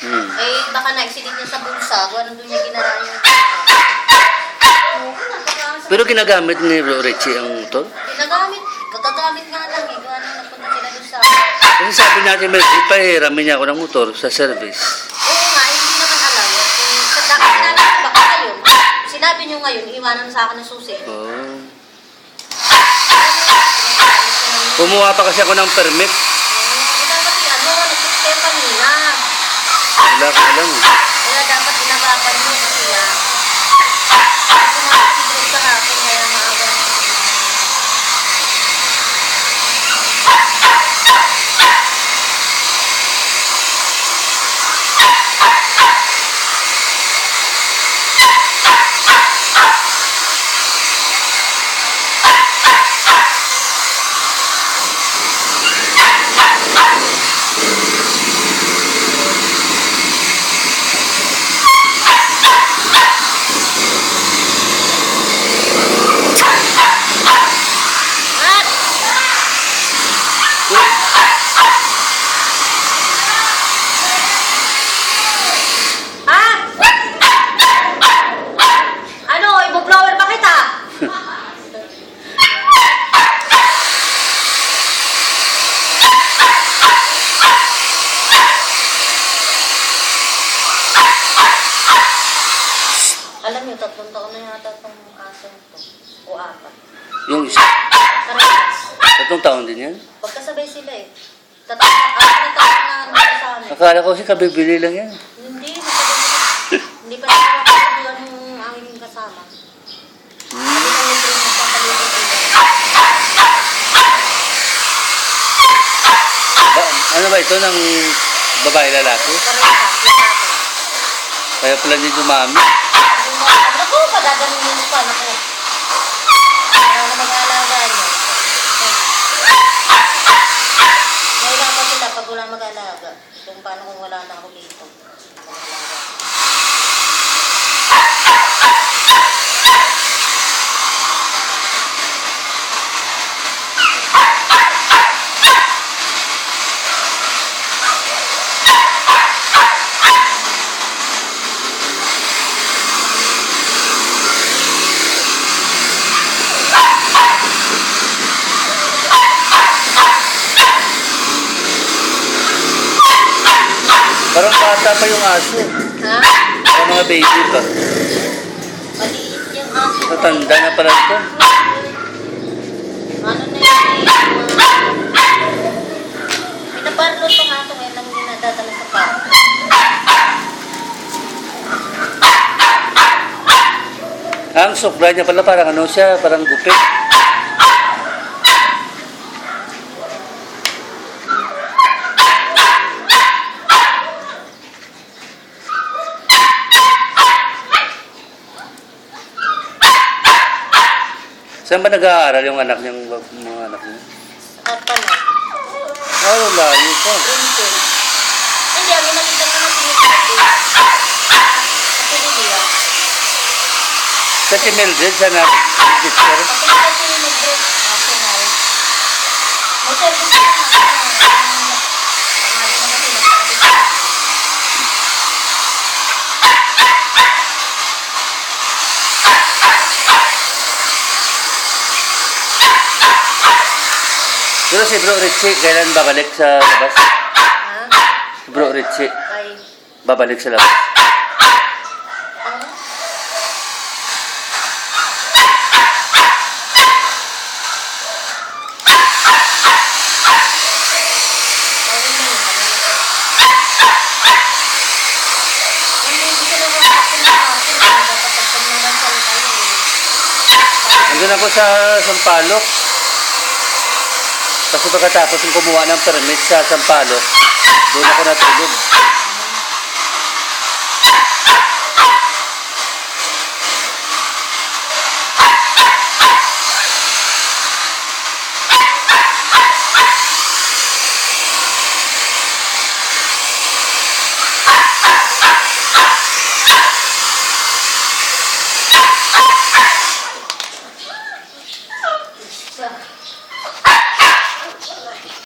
Eh, baka na-accident niya sa bulsa. Gawa doon niya ginara yung... Pero ginagamit ni Bro Richie ang motor? Ginagamit. Magagamit nga lang eh. Gawa nung napunta sila doon sa... Kasi sabi natin, may ipahiramin niya ako ng motor sa service. Oo nga, hindi naman alam. Sinabi ko baka ngayon. Sinabi niyo ngayon, iwanan sa akin ng susi. Oh. Kumuha pa kasi ako ng permit. Dapat ano, nag-step kanina. Wala ko alam. Kaya dapat inabakan mo kasi kumakisigil sa akin, kaya maaga na. Alam niyo, 3 taon na yata itong aso ito. O 4. Yung isa. Karamitas. 3 taon din yan? Pagkasabay sila eh. 3 taon na sa amin. Akala ko kasi kabibili lang yan. Hindi, hindi pa nakakapagpulan yung aking kasama. Ano ba ito ng babae lalaki? Kaya pala din dumami. Naku, padadamin pa, naku. Kaya na mag-aalaga niya. Ngayon pa sila pag wala mag-aalaga. Kung paano kung wala na ako dito. Parang bata pa yung aso. Ha? Parang mga baby pa. Maliit yung aso. Matanda na pala ito. Ano na yun eh. Pinaparlo ito nga ito ngayon lang dinadadala sa park. Ang supply niya pala parang ano siya, parang gupit. Saan ba nag-aaral yung anak niyang mga anak niya? At paano? Layo pa. Winter. Hindi, ang nakita ko na sinipati. Sa Pilipiya. Sa si Mildred, saan na-register? Kapag kasi yung mag-break, national. May service na naman sinasabi ko. Pero si Bro Richie, kailan babalik sa labas? Ha? Si Bro Richie, Ay, babalik sa labas. ano? Andun ako sa Sampaloc. Kasi pagkatapos yung kumuha ng permit sa Sampaloc, doon ako natulog.